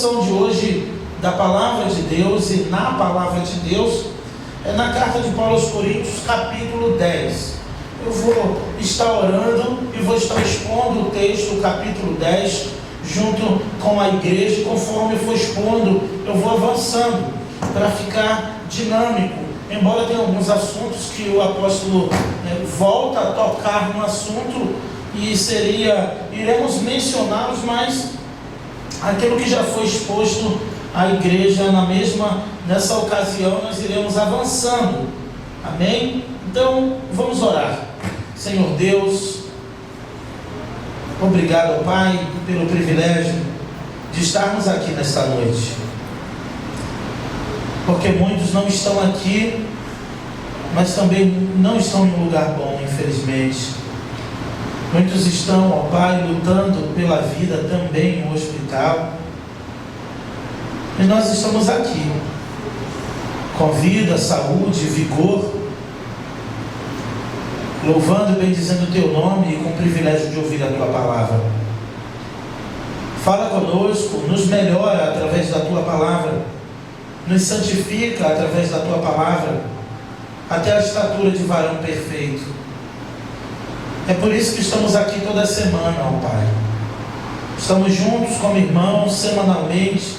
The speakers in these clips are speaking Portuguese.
exposição de hoje da Palavra de Deus e na Palavra de Deus é na carta de Paulo aos Coríntios, capítulo 10. Eu vou estar orando e vou estar expondo o texto, o capítulo 10, junto com a igreja. Conforme eu for expondo, eu vou avançando para ficar dinâmico. Embora tenha alguns assuntos que o apóstolo volta a tocar no assunto e iremos mencioná-los, mas aquilo que já foi exposto à igreja nessa ocasião, nós iremos avançando. Amém? Então, vamos orar. Senhor Deus, obrigado, Pai, pelo privilégio de estarmos aqui nesta noite. Porque muitos não estão aqui, mas também não estão em um lugar bom, infelizmente. Muitos estão, ó Pai, lutando pela vida também no hospital. E nós estamos aqui, com vida, saúde, vigor, louvando e bendizendo o Teu nome e com o privilégio de ouvir a Tua palavra. Fala conosco, nos melhora através da Tua palavra, nos santifica através da Tua palavra, até a estatura de varão perfeito. É por isso que estamos aqui toda semana, ó Pai. Estamos juntos como irmãos, semanalmente,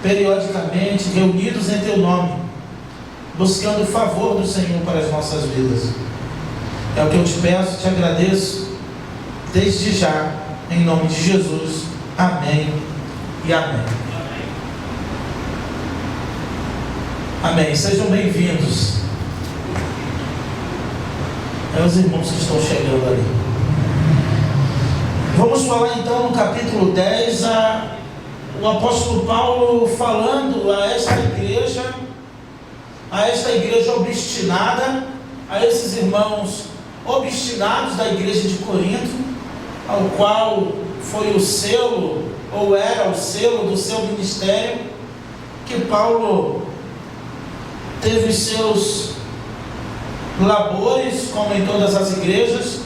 periodicamente, reunidos em Teu nome, buscando o favor do Senhor para as nossas vidas. É o que eu te peço, te agradeço, desde já, em nome de Jesus. Amém e amém. Amém. Sejam bem-vindos. Os irmãos que estão chegando ali. Vamos falar então no capítulo 10, o apóstolo Paulo falando a esta igreja obstinada, a esses irmãos obstinados da igreja de Corinto, ao qual foi o selo, ou era o selo do seu ministério, que Paulo teve seus labores, como em todas as igrejas,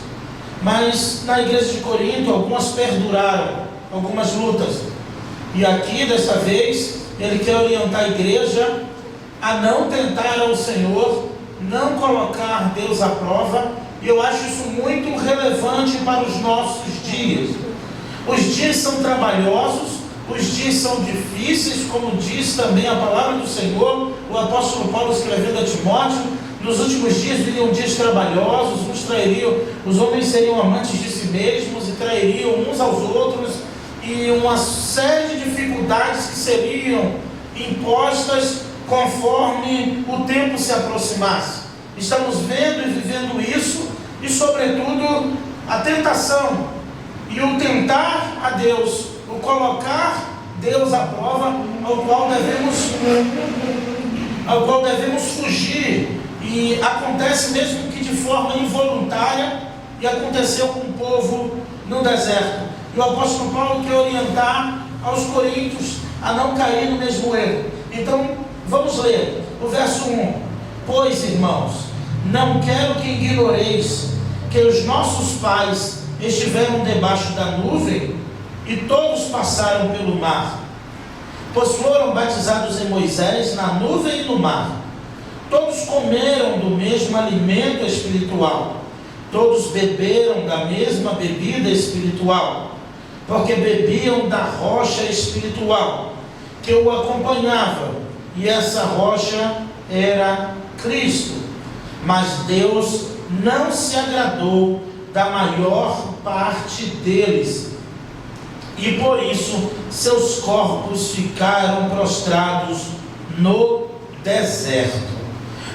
mas na igreja de Corinto algumas perduraram, algumas lutas. E aqui, desta vez, ele quer orientar a igreja a não tentar ao Senhor, não colocar Deus à prova. E eu acho isso muito relevante para os nossos dias. Os dias são trabalhosos, os dias são difíceis, como diz também a palavra do Senhor, o apóstolo Paulo escrevendo a Timóteo. Nos últimos dias viriam dias trabalhosos, os homens seriam amantes de si mesmos e trairiam uns aos outros, e uma série de dificuldades que seriam impostas conforme o tempo se aproximasse. Estamos vendo e vivendo isso, e sobretudo a tentação e o tentar a Deus, o colocar Deus à prova, ao qual devemos fugir. E acontece mesmo que de forma involuntária, e aconteceu com o povo no deserto. E o apóstolo Paulo quer orientar aos coríntios a não cair no mesmo erro. Então, vamos ler o verso 1. Pois, irmãos, não quero que ignoreis que os nossos pais estiveram debaixo da nuvem e todos passaram pelo mar, pois foram batizados em Moisés na nuvem e no mar. Todos comeram do mesmo alimento espiritual, todos beberam da mesma bebida espiritual, porque bebiam da rocha espiritual que o acompanhava, e essa rocha era Cristo. Mas Deus não se agradou da maior parte deles, e por isso seus corpos ficaram prostrados no deserto.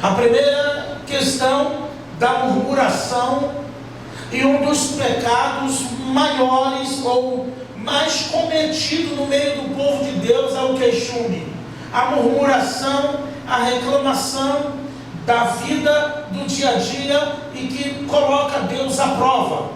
A primeira questão da murmuração, e um dos pecados maiores ou mais cometido no meio do povo de Deus é o queixume, a murmuração, a reclamação da vida do dia a dia e que coloca Deus à prova.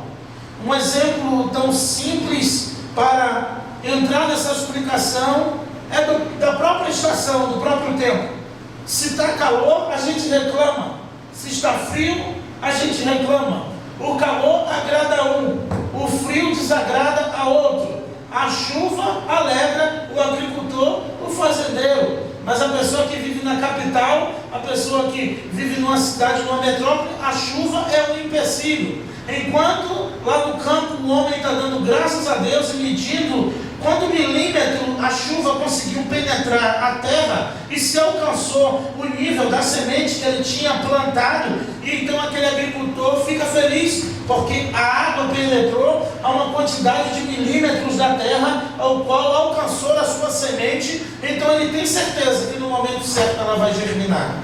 Um exemplo tão simples para entrar nessa explicação é da própria estação, do próprio tempo. Se está calor, a gente reclama. Se está frio, a gente reclama. O calor agrada a um, o frio desagrada a outro. A chuva alegra o agricultor, o fazendeiro. Mas a pessoa que vive na capital, a pessoa que vive numa cidade, numa metrópole, a chuva é um empecilho. Enquanto lá no campo o homem está dando graças a Deus e medindo quanto milímetro a chuva conseguiu penetrar a terra e se alcançou o nível da semente que ele tinha plantado, e então aquele agricultor fica feliz, porque a água penetrou a uma quantidade de milímetros da terra, ao qual alcançou a sua semente, então ele tem certeza que no momento certo ela vai germinar.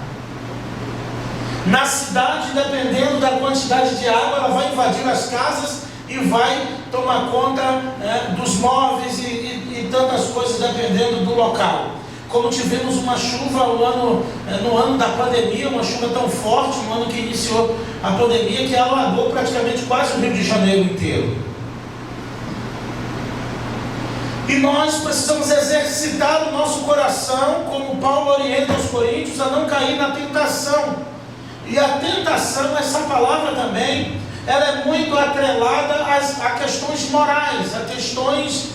Na cidade, dependendo da quantidade de água, ela vai invadir as casas e vai tomar conta dos móveis e tantas coisas, dependendo do local. Como tivemos uma chuva no ano da pandemia, uma chuva tão forte, no ano que iniciou a pandemia, que alagou praticamente quase o Rio de Janeiro inteiro. E nós precisamos exercitar o nosso coração, como Paulo orienta aos Coríntios, a não cair na tentação. E a tentação, essa palavra também, ela é muito atrelada a questões morais, a questões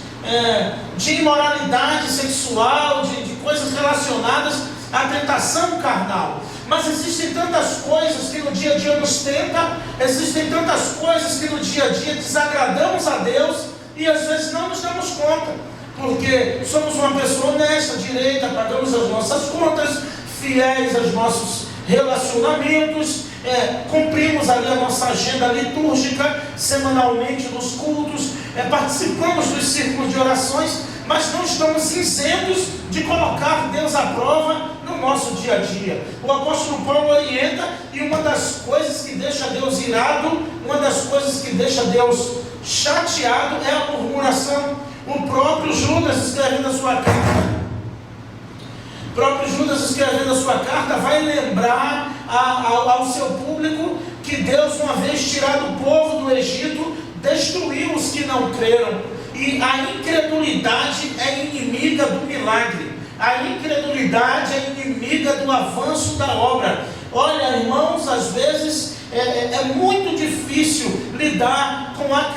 de imoralidade sexual, de coisas relacionadas à tentação carnal. Mas existem tantas coisas que no dia a dia nos tentam, existem tantas coisas que no dia a dia desagradamos a Deus e às vezes não nos damos conta, porque somos uma pessoa honesta, direita, pagamos as nossas contas, fiéis aos nossos relacionamentos, cumprimos ali a nossa agenda litúrgica semanalmente nos cultos, participamos dos círculos de orações, mas não estamos isentos de colocar Deus à prova no nosso dia a dia. O apóstolo Paulo orienta, e uma das coisas que deixa Deus irado, uma das coisas que deixa Deus chateado é a murmuração. O próprio Judas, escrevendo a sua carta, vai lembrar ao seu público que Deus, uma vez tirado o povo do Egito, destruiu os que não creram. E a incredulidade é inimiga do milagre. A incredulidade é inimiga do avanço da obra. Olha, irmãos, às vezes é muito difícil lidar com a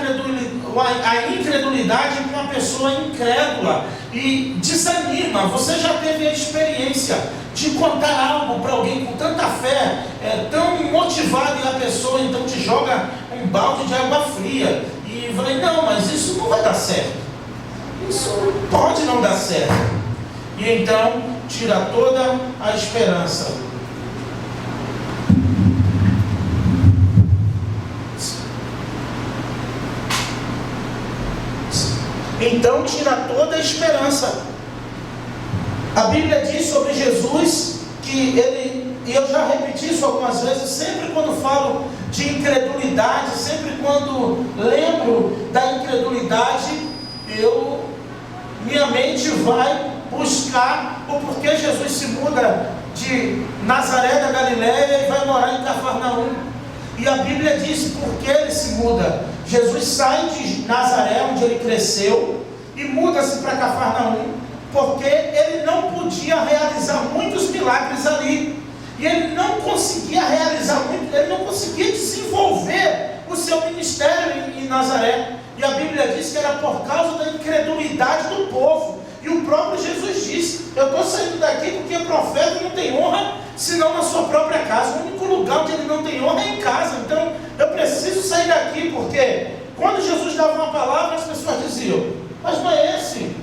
incredulidade com uma pessoa incrédula, e desanima. Você já teve a experiência de contar algo para alguém com tanta fé, tão motivado, e a pessoa então te joga um balde de água fria e vai: não, mas isso não vai dar certo, isso pode não dar certo, e então tira toda a esperança. Então tira toda a esperança. A Bíblia diz sobre Jesus que ele, e eu já repeti isso algumas vezes, sempre quando falo de incredulidade, sempre quando lembro da incredulidade, minha mente vai buscar o porquê Jesus se muda de Nazaré da Galileia e vai morar em Cafarnaum. E a Bíblia diz por que ele se muda. Jesus sai de Nazaré, onde ele cresceu, e muda-se para Cafarnaum, porque ele não podia realizar muitos milagres ali, e ele não conseguia realizar muito, ele não conseguia desenvolver o seu ministério em Nazaré. E a Bíblia diz que era por causa da incredulidade do povo. E o próprio Jesus disse: eu estou saindo daqui porque o profeta não tem honra senão na sua própria casa. O único lugar onde ele não tem honra é em casa. Então eu preciso sair daqui, porque quando Jesus dava uma palavra, as pessoas diziam: mas não é esse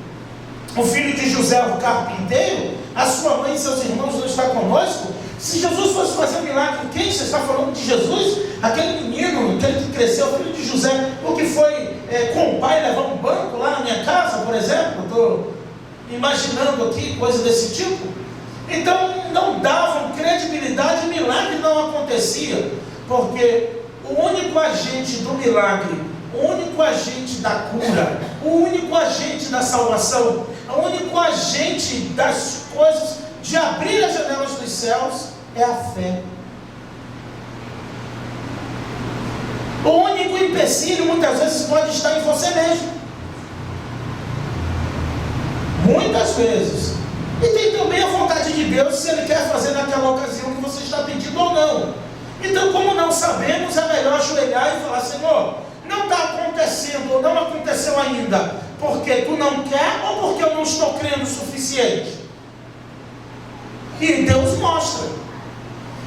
o filho de José, o carpinteiro? A sua mãe e seus irmãos não estão conosco? Se Jesus fosse fazer milagre, quem você está falando de Jesus? Aquele menino, aquele que cresceu, filho de José, o que foi com o pai levar um banco lá na minha casa, por exemplo? Estou imaginando aqui coisa desse tipo. Então não davam credibilidade, o milagre não acontecia, porque o único agente do milagre, o único agente da cura, o único agente da salvação, o único agente das coisas, de abrir as janelas dos céus, é a fé. O único empecilho muitas vezes pode estar em você mesmo. Muitas vezes. E tem também a vontade de Deus, se Ele quer fazer naquela ocasião que você está pedindo ou não. Então, como não sabemos, é melhor ajoelhar e falar: Senhor, não está acontecendo, ou não aconteceu ainda, porque tu não quer ou porque eu não estou crendo o suficiente? E Deus mostra.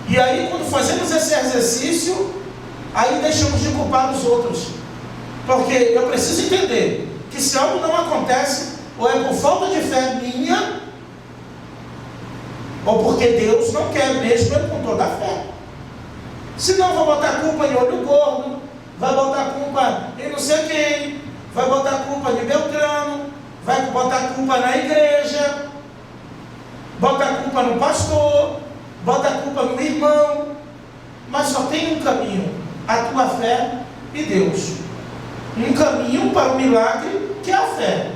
E aí, quando fazemos esse exercício, aí deixamos de culpar os outros. Porque eu preciso entender que se algo não acontece, ou é por falta de fé minha, ou porque Deus não quer mesmo com toda a fé. Senão vou botar culpa em olho gordo, vai botar culpa em não sei quem, vai botar culpa em Beltrano, vai botar culpa na igreja, bota a culpa no pastor, bota a culpa no irmão. Mas só tem um caminho: a tua fé e Deus. Um caminho para o milagre, que é a fé,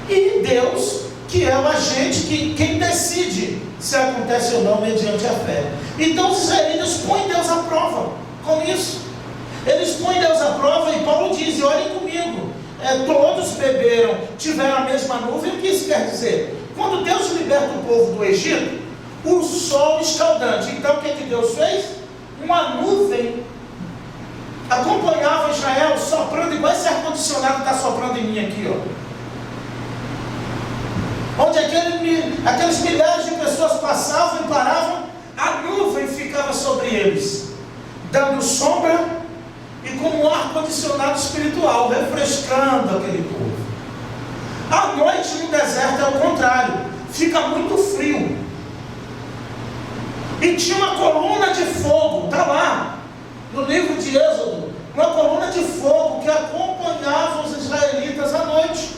e Deus, que é o agente, quem decide se acontece ou não mediante a fé. Então os israelitas põem Deus à prova com isso. Eles põem Deus à prova, e Paulo diz, olhem comigo, todos beberam, tiveram a mesma nuvem. O que isso quer dizer? Quando Deus liberta o povo do Egito, o sol escaldante. Então o que Deus fez? Uma nuvem acompanhava Israel, soprando, igual esse ar-condicionado está soprando em mim aqui, onde aqueles milhares de pessoas passavam e paravam, a nuvem ficava sobre eles, dando sombra e como um ar-condicionado espiritual, refrescando aquele povo. À noite no deserto é o contrário, fica muito frio, e tinha uma coluna de fogo, está lá no livro de Êxodo, uma coluna de fogo que acompanhava os israelitas à noite.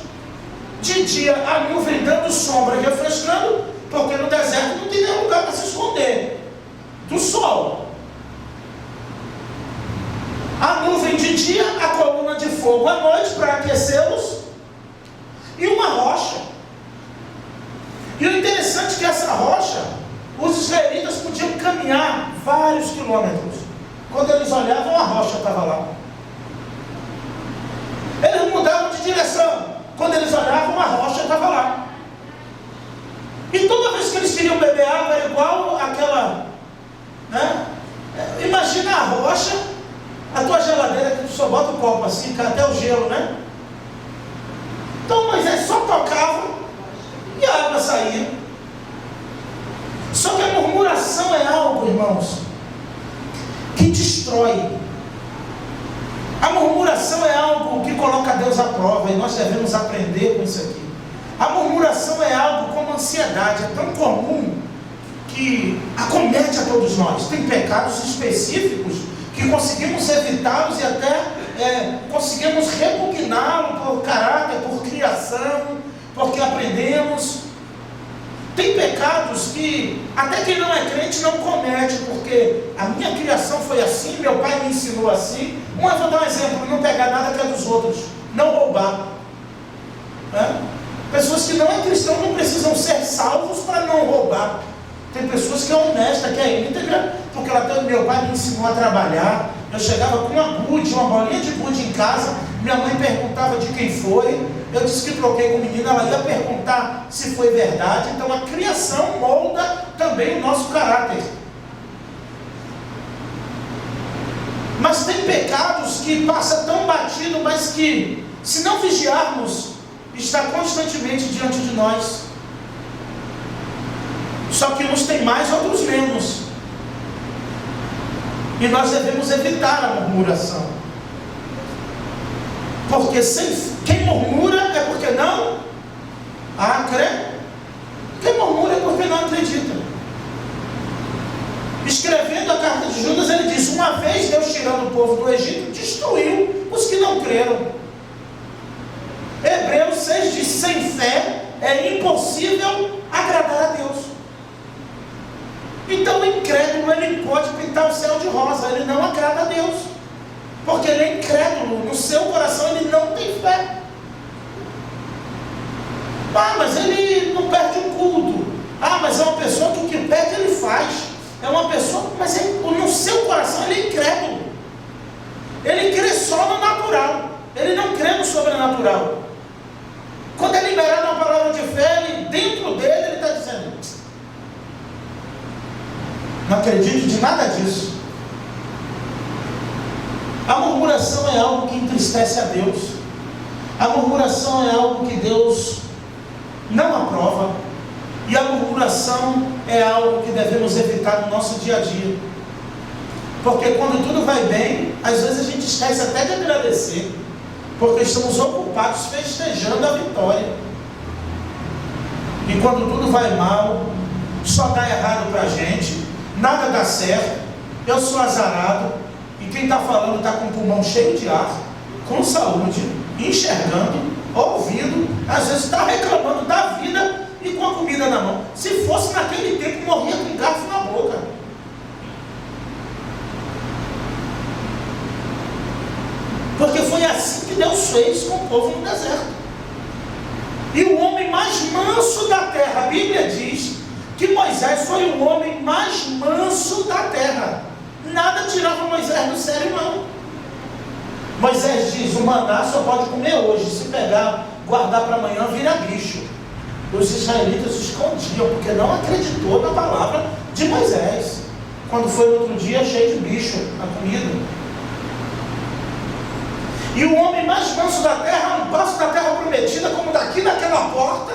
De dia a nuvem dando sombra e refrescando, porque no deserto não tem nenhum lugar para se esconder do sol. A nuvem de dia, a coluna de fogo à noite para aquecê-los, e uma rocha. E o interessante é que essa rocha, os israelitas podiam caminhar vários quilômetros. Quando eles olhavam, a rocha estava lá. Eles mudavam de direção. Quando eles olhavam, a rocha estava lá. E toda vez que eles queriam beber água, era igual aquela, né? Imagina a rocha, a tua geladeira, que tu só bota o copo assim, cai até o gelo, né? Então Moisés só tocava e a água saía. Só que a murmuração é algo, irmãos, que destrói. A murmuração é algo que coloca Deus à prova, e nós devemos aprender com isso aqui. A murmuração é algo como ansiedade, é tão comum que acomete a todos nós. Tem pecados específicos que conseguimos evitá-los e até conseguimos repugná-los por caráter, por criação, porque aprendemos. Tem pecados que até quem não é crente não comete, porque a minha criação foi assim, meu pai me ensinou assim. Eu vou dar um exemplo: não pegar nada que é dos outros, não roubar. Pessoas que não é cristão não precisam ser salvos para não roubar. Tem pessoas que é honesta, que é íntegra, porque meu pai me ensinou a trabalhar. Eu chegava com uma bolinha de gude em casa, minha mãe perguntava de quem foi, eu disse que troquei com o menino, ela ia perguntar se foi verdade. Então a criação molda também o nosso caráter. Mas tem pecados que passa tão batido, mas que, se não vigiarmos, está constantemente diante de nós. Só que uns têm mais, outros menos. E nós devemos evitar a murmuração. Porque quem murmura é porque não crê. Quem murmura é porque não acredita. Escrevendo a carta de Judas, ele diz: uma vez Deus tirando o povo do Egito, destruiu os que não creram. Hebreus 6 diz: sem fé é impossível agradar a Deus. Então o incrédulo, ele pode pintar o céu de rosa, ele não agrada a Deus, porque ele é incrédulo, no seu coração ele não tem fé. Mas ele não perde um culto. Mas é uma pessoa que o que pede ele faz. É uma pessoa, mas no seu coração ele é incrédulo. Ele crê só no natural, ele não crê no sobrenatural. Quando é liberado uma palavra de fé, dentro dele ele está dizendo: não acredito de nada disso. A murmuração é algo que entristece a Deus. A murmuração é algo que Deus não aprova, e a murmuração é algo que devemos evitar no nosso dia a dia, porque quando tudo vai bem, às vezes a gente esquece até de agradecer, porque estamos ocupados festejando a vitória, e quando tudo vai mal, só dá errado para a gente, nada dá certo, eu sou azarado, e quem está falando está com o pulmão cheio de ar, com saúde, enxergando, ouvindo, às vezes está reclamando da vida e com a comida na mão. Se fosse naquele tempo, morria com garfo na boca. Porque foi assim que Deus fez com o povo no deserto. E o homem mais manso da terra, a Bíblia diz que Moisés foi o homem mais manso da terra. Nada tirava Moisés do sério, não. Moisés diz: o maná só pode comer hoje, se pegar, guardar para amanhã, vira bicho. Os israelitas escondiam, porque não acreditou na palavra de Moisés, quando foi no outro dia cheio de bicho a comida. E o homem mais manso da terra, um passo da terra prometida, como daqui naquela porta.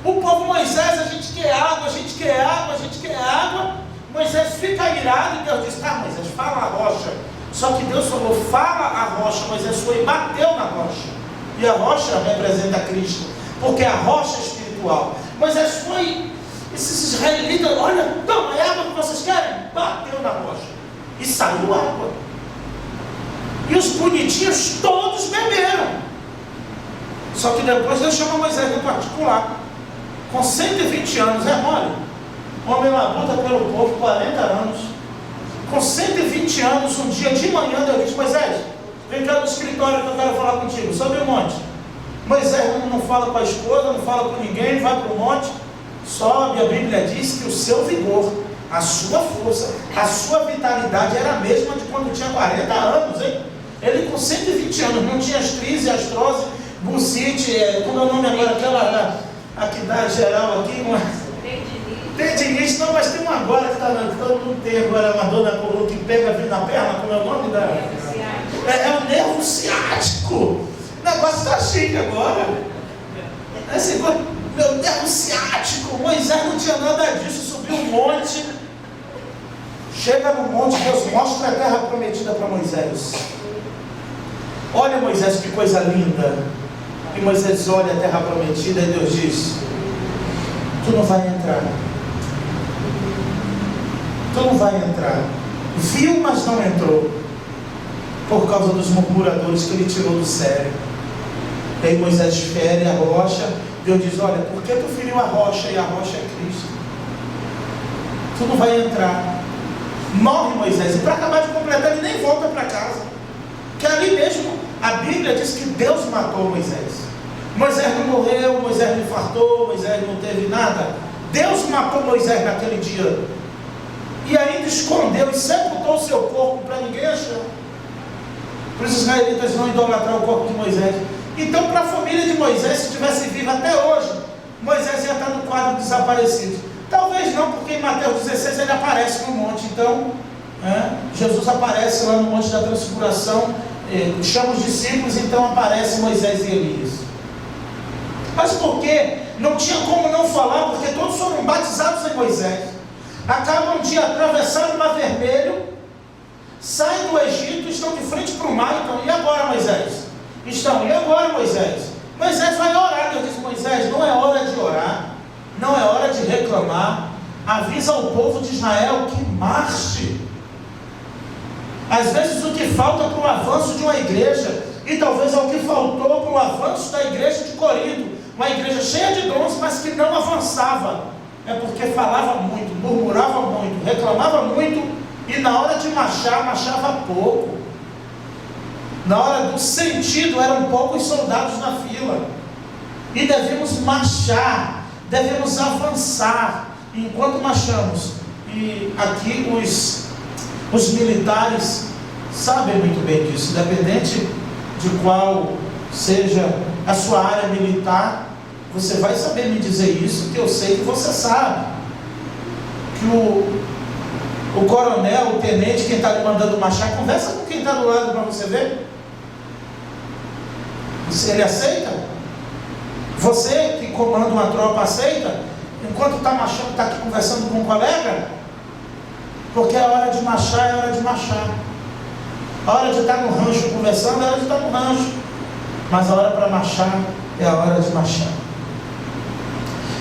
O povo Moisés: a gente quer água, a gente quer água, a gente quer água. Moisés fica irado e Deus diz: tá, Moisés, fala a rocha. Só que Deus falou: fala a rocha. Moisés foi e bateu na rocha, e a rocha representa Cristo, porque a rocha é espiritual. Moisés foi, esses israelitas: olha, toma, é água que vocês querem? Bateu na rocha e saiu água, e os bonitinhos todos beberam. Só que depois Deus chama Moisés no particular, com 120 anos, é mole, homem labuta pelo povo 40 anos. Com 120 anos, um dia de manhã, Deus disse: Moisés, vem cá no escritório que eu quero falar contigo, sobe o monte. Moisés não fala com a esposa, não fala com ninguém, vai para o monte, sobe. A Bíblia diz que o seu vigor, a sua força, a sua vitalidade era a mesma de quando tinha 40 anos, hein? Ele com 120 anos, não tinha astrise, astrose, bucite, como é o nome agora, aquela, aqui da geral aqui, tendinite, não, mas tem uma agora que está todo mundo tem agora, uma dor na coluna que pega na perna, como é o nome da? É o nervo ciático. O negócio está chique agora. Meu nervo ciático. Moisés não tinha nada disso, subiu um monte. Chega no monte, Deus mostra a terra prometida para Moisés. Olha, Moisés, que coisa linda. E Moisés olha a terra prometida e Deus diz: tu não vai entrar. Tu não vai entrar. Viu, mas não entrou, por causa dos murmuradores que ele tirou do sério. E aí Moisés fere a rocha. Deus diz: olha, por que tu feriu a rocha? E a rocha é Cristo. Tu não vai entrar. Morre Moisés. E para acabar de completar, ele nem volta para casa, que ali mesmo a Bíblia diz que Deus matou Moisés. Moisés não morreu, Moisés não infartou, Moisés não teve nada. Deus matou Moisés naquele dia, e ainda escondeu e sepultou o seu corpo para ninguém achar, para os israelitas não idolatrar o corpo de Moisés. Então, para a família de Moisés, se estivesse viva até hoje, Moisés ia estar no quadro desaparecido. Talvez não, porque em Mateus 16 ele aparece no monte. Então, Jesus aparece lá no monte da transfiguração, chama os discípulos, então aparece Moisés e Elias. Mas por quê? Não tinha como não falar, porque todos foram batizados em Moisés. Acabam de atravessar o Mar Vermelho, saem do Egito, estão de frente para o mar. Então, e agora, Moisés? E agora, Moisés? Moisés vai orar. Deus diz: Moisés, não é hora de orar, não é hora de reclamar. Avisa ao povo de Israel que marche. Às vezes o que falta para o avanço de uma igreja, e talvez é o que faltou para o avanço da igreja de Corinto, uma igreja cheia de dons, mas que não avançava, é porque falava muito, murmurava muito, reclamava muito, e na hora de marchar, marchava pouco. Na hora do sentido, eram poucos soldados na fila, e devemos marchar, devemos avançar. E enquanto marchamos, e aqui os militares sabem muito bem disso, independente de qual seja a sua área militar, você vai saber me dizer isso, que eu sei que você sabe, que o coronel, o tenente, quem está lhe mandando marchar, conversa com quem está do lado para você ver. Ele aceita? Você que comanda uma tropa aceita? Enquanto está marchando, está aqui conversando com um colega? Porque a hora de marchar é hora de marchar. A hora de estar no rancho conversando é hora de estar no rancho. Mas a hora para marchar é a hora de marchar.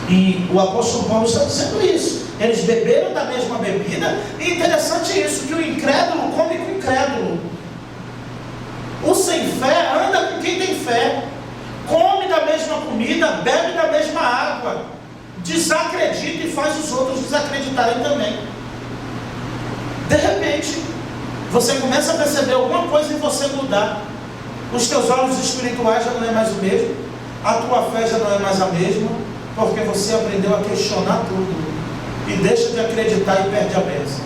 E o apóstolo Paulo está dizendo isso. Eles beberam da mesma bebida. E interessante isso, que o incrédulo come com o incrédulo. O sem fé anda com quem tem fé. Come da mesma comida, bebe da mesma água. Desacredita e faz os outros desacreditarem também. De repente, você começa a perceber alguma coisa em você mudar. Os teus olhos espirituais já não é mais o mesmo. A tua fé já não é mais a mesma. Porque você aprendeu a questionar tudo. E deixa de acreditar e perde a bênção.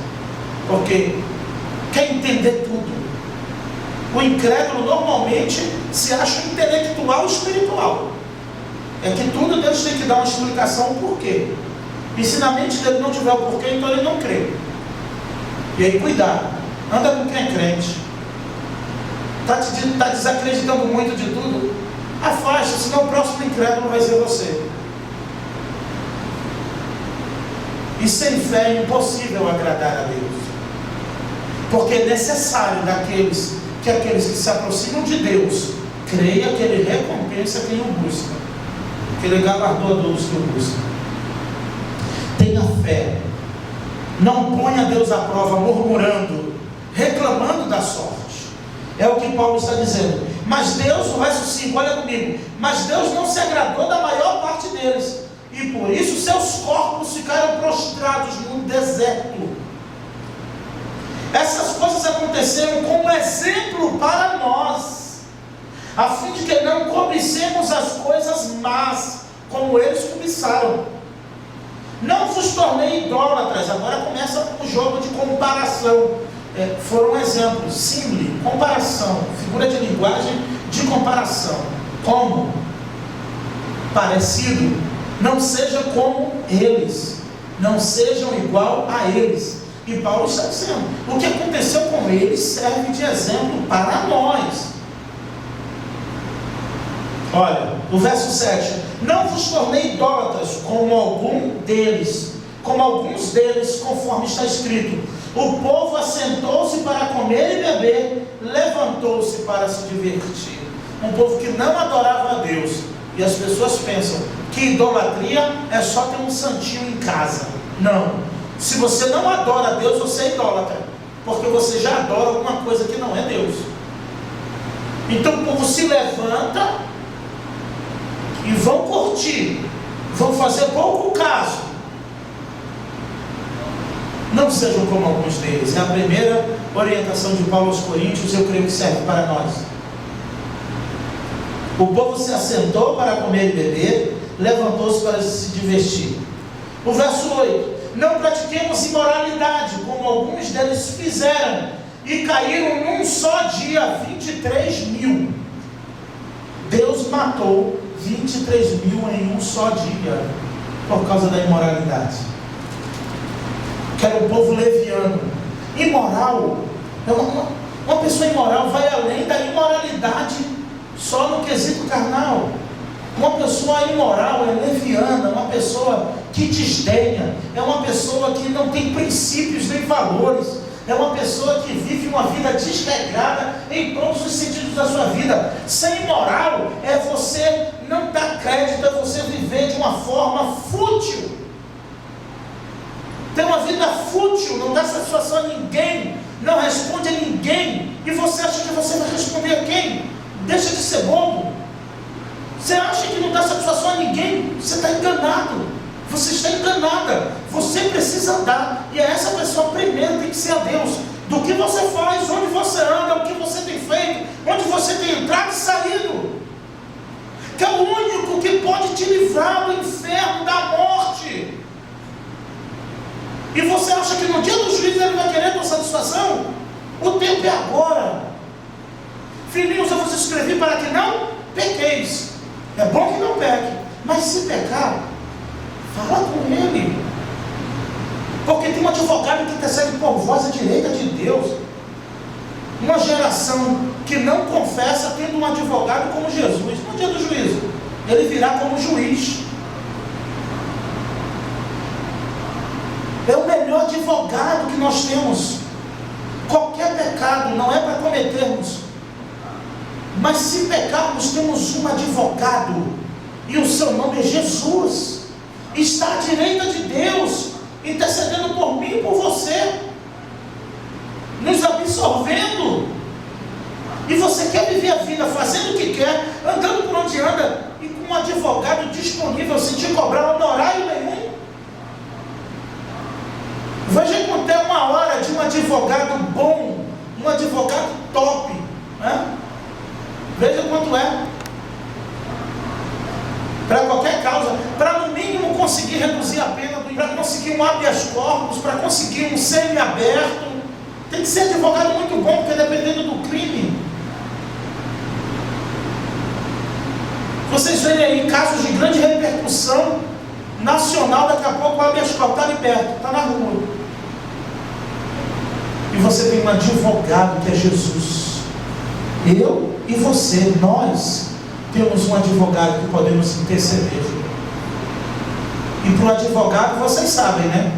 Porque quer entender tudo. O incrédulo normalmente se acha intelectual espiritual. É que tudo Deus tem que dar uma explicação o porquê. E se na mente dele não tiver o porquê, então ele não crê. E aí cuidado, anda com quem é crente. Está desacreditando muito de tudo? Afasta, senão o próximo incrédulo vai ser você. E sem fé é impossível agradar a Deus. Porque é necessário que aqueles que se aproximam de Deus creia que Ele recompensa quem o busca, que Ele galardoa dos que o buscam. Tenha fé. Não ponha Deus à prova murmurando, reclamando da sorte. É o que Paulo está dizendo. Mas Deus, o verso 5, olha comigo. Mas Deus não se agradou da maior parte deles, e por isso seus corpos ficaram prostrados no deserto. Essas coisas aconteceram como exemplo para nós, a fim de que não cobicemos as coisas más, como eles cobiçaram. Não vos tornei idólatras. Agora começa o jogo de comparação. Foram exemplos, símile, comparação, figura de linguagem de comparação. Como? Parecido. Não seja como eles, não sejam igual a eles. E Paulo está dizendo, o que aconteceu com eles serve de exemplo para nós. Olha, o verso 7, não vos tornei idólatras como alguns deles, conforme está escrito, o povo assentou-se para comer e beber, levantou-se para se divertir. Um povo que não adorava a Deus. E as pessoas pensam que idolatria é só ter um santinho em casa. Não. Se você não adora a Deus, você é idólatra, porque você já adora alguma coisa que não é Deus. Então o povo se levanta e vão curtir, vão fazer pouco caso. Não sejam como alguns deles. É a primeira orientação de Paulo aos Coríntios, eu creio que serve para nós. O povo se assentou para comer e beber, levantou-se para se divertir. O verso 8, não pratiquemos imoralidade, como alguns deles fizeram, e caíram num só dia 23 mil. Deus matou 23 mil em um só dia, por causa da imoralidade. Que era o povo leviano. Imoral, uma pessoa imoral vai além da imoralidade só no quesito carnal. Uma pessoa imoral é leviana, uma pessoa que desdenha, é uma pessoa que não tem princípios nem valores, é uma pessoa que vive uma vida desregrada em todos os sentidos da sua vida. Ser imoral é você não dar crédito, é você viver de uma forma fútil, ter uma vida fútil, não dá satisfação a ninguém, não responde a ninguém, e você acha que você vai responder a quem? Deixa de ser bobo. Você acha que não dá satisfação a ninguém? Você está enganado. Você está enganada. Você precisa dar. E essa pessoa primeiro tem que ser a Deus. Do que você faz, onde você anda, o que você tem feito, onde você tem entrado e saído. Que é o único que pode te livrar do inferno, da morte. E você acha que no dia do juízo ele vai querer a tua satisfação? O tempo é agora. Filhinhos, eu vos escrevi para que não pequeis. É bom que não peque, mas se pecar, fala com ele. Porque tem um advogado que intercede por vós à direita de Deus. Uma geração que não confessa tendo um advogado como Jesus. No dia do juízo, ele virá como juiz. É o melhor advogado que nós temos. Qualquer pecado não é para cometermos, mas se pecarmos, temos um advogado, e o seu nome é Jesus. Está à direita de Deus, intercedendo por mim e por você, nos absorvendo. E você quer viver a vida fazendo o que quer, andando por onde anda, e com um advogado disponível, sem te cobrar honorário nenhum. Veja quanto é uma hora de um advogado bom, um advogado top, né? Veja quanto é. Para qualquer causa, para no mínimo conseguir reduzir a pena, para conseguir um habeas corpus, para conseguir um semi-aberto. Tem que ser advogado muito bom, porque dependendo do crime. Vocês verem aí casos de grande repercussão nacional, daqui a pouco o habeas corpus está liberto, está na rua. E você tem um advogado que é Jesus. Eu e você, nós temos um advogado que podemos interceder. E para o advogado, vocês sabem, né?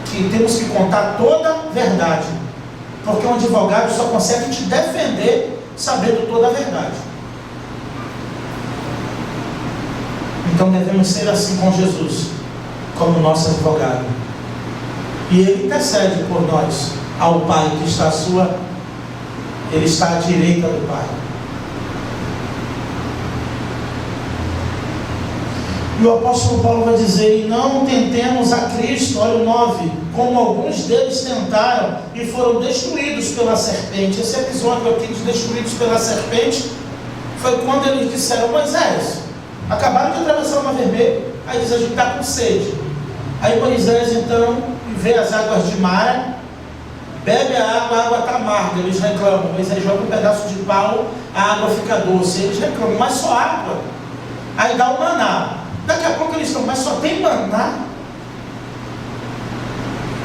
Que temos que contar toda a verdade. Porque um advogado só consegue te defender sabendo toda a verdade. Então devemos ser assim com Jesus, como nosso advogado. E ele intercede por nós ao Pai que está ele está à direita do Pai. E o apóstolo Paulo vai dizer: e não tentemos a Cristo, olha o 9, como alguns deles tentaram e foram destruídos pela serpente. Esse episódio aqui de destruídos pela serpente foi quando eles disseram: Moisés, acabaram de atravessar o Mar Vermelho, aí diz: a gente está com sede. Aí Moisés então vê as águas de Mara, bebe a água está amarga, eles reclamam. Moisés joga um pedaço de pau, a água fica doce, eles reclamam: mas só água. Aí dá o maná. Daqui a pouco eles estão: mas só tem maná?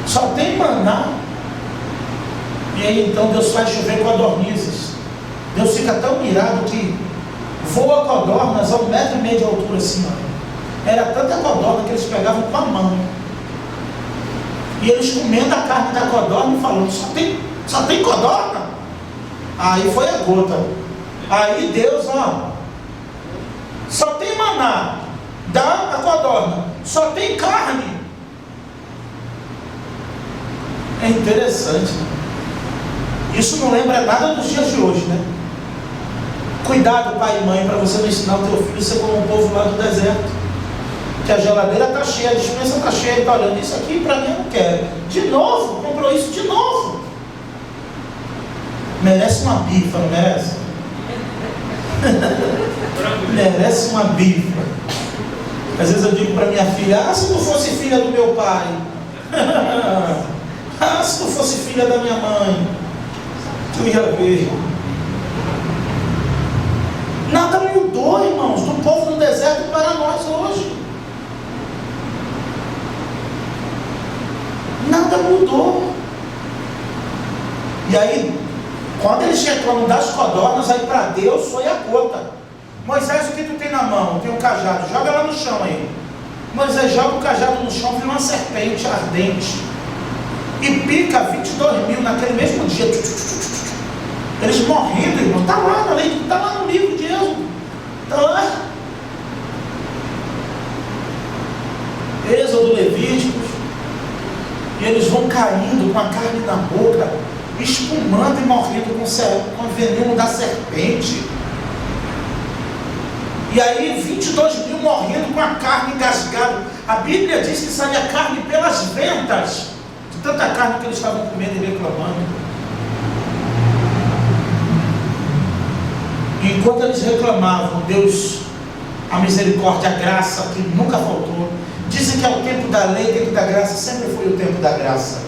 Só tem maná? E aí então Deus faz chover codornizes. Deus fica tão irado que voa codornas a 1,5 metro de altura assim, ó. Era tanta codorna que eles pegavam com a mão. E eles comendo a carne da codorna e falando: só tem codorna? Aí foi a gota. Aí Deus, ó, só tem maná, dá a codorna, só tem carne. É interessante, né? Isso não lembra nada dos dias de hoje, né? Cuidado, pai e mãe, para você não ensinar o teu filho a ser como um povo lá do deserto, que a geladeira está cheia, a despensa está cheia, está olhando: isso aqui para mim eu não quero. De novo, comprou isso de novo. Merece uma bifa, não merece? Merece uma bifa. Às vezes eu digo para minha filha: se tu fosse filha do meu pai, se tu fosse filha da minha mãe, tu ia ver. Nada mudou, irmãos, do povo do deserto para nós hoje. Nada mudou. E aí, quando eles reclamam das codornas, aí para Deus foi a gota. Moisés, o que tu tem na mão? Tem um cajado, joga lá no chão aí. Moisés joga o cajado no chão, vira uma serpente ardente e pica 22 mil naquele mesmo dia. Eles morrendo, irmão. Está lá na lei, está lá no livro de Êxodo, está lá. Êxodo, Levíticos. E eles vão caindo com a carne na boca, espumando e morrendo com o veneno da serpente. E aí 22 mil morrendo com a carne engasgada. A Bíblia diz que saía a carne pelas ventas, de tanta carne que eles estavam comendo e reclamando. E enquanto eles reclamavam, Deus, a misericórdia, a graça que nunca faltou. Dizem que é o tempo da lei, o tempo da graça, sempre foi o tempo da graça.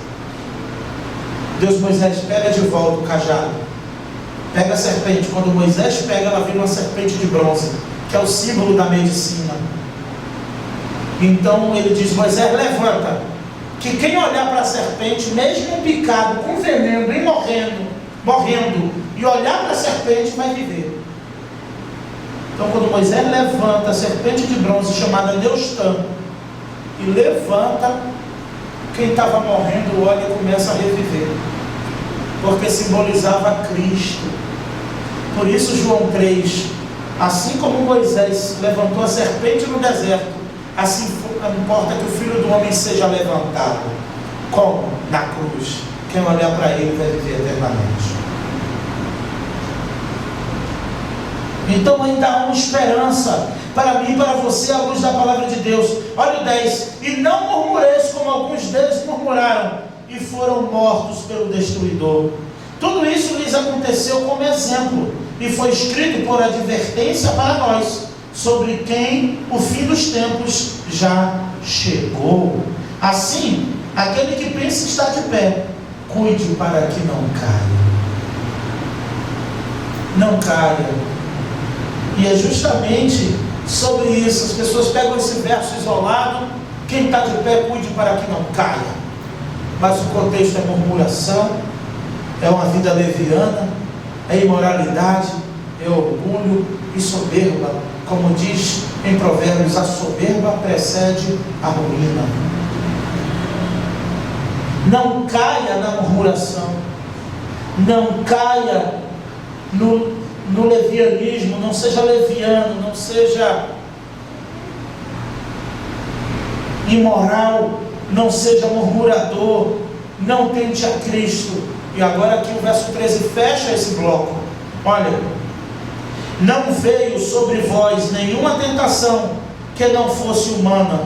Deus: Moisés, pega de volta o cajado, pega a serpente. Quando Moisés pega, ela vira uma serpente de bronze, que é o símbolo da medicina. Então ele diz: Moisés, levanta, que quem olhar para a serpente, mesmo picado, com veneno e morrendo, e olhar para a serpente, vai viver. Então, quando Moisés levanta a serpente de bronze chamada Neustã e levanta, quem estava morrendo olha e começa a reviver, porque simbolizava Cristo. Por isso João 3, assim como Moisés levantou a serpente no deserto, assim importa que o Filho do Homem seja levantado. Como? Na cruz. Quem olhar para ele vai viver eternamente. Então ainda há uma esperança para mim e para você à luz da palavra de Deus. Olha o 10. E não murmureis como alguns deles murmuraram e foram mortos pelo destruidor. Tudo isso lhes aconteceu como exemplo e foi escrito por advertência para nós, sobre quem o fim dos tempos já chegou. Assim, aquele que pensa estar de pé, cuide para que não caia. Não caia. E é justamente sobre isso. As pessoas pegam esse verso isolado, quem está de pé, cuide para que não caia. Mas o contexto é murmuração, é uma vida leviana, é imoralidade, é orgulho e soberba. Como diz em Provérbios, a soberba precede a ruína. Não caia na murmuração, não caia no levianismo, não seja leviano, não seja imoral, não seja murmurador, não tente a Cristo. E agora aqui o verso 13 fecha esse bloco. Olha, não veio sobre vós nenhuma tentação que não fosse humana,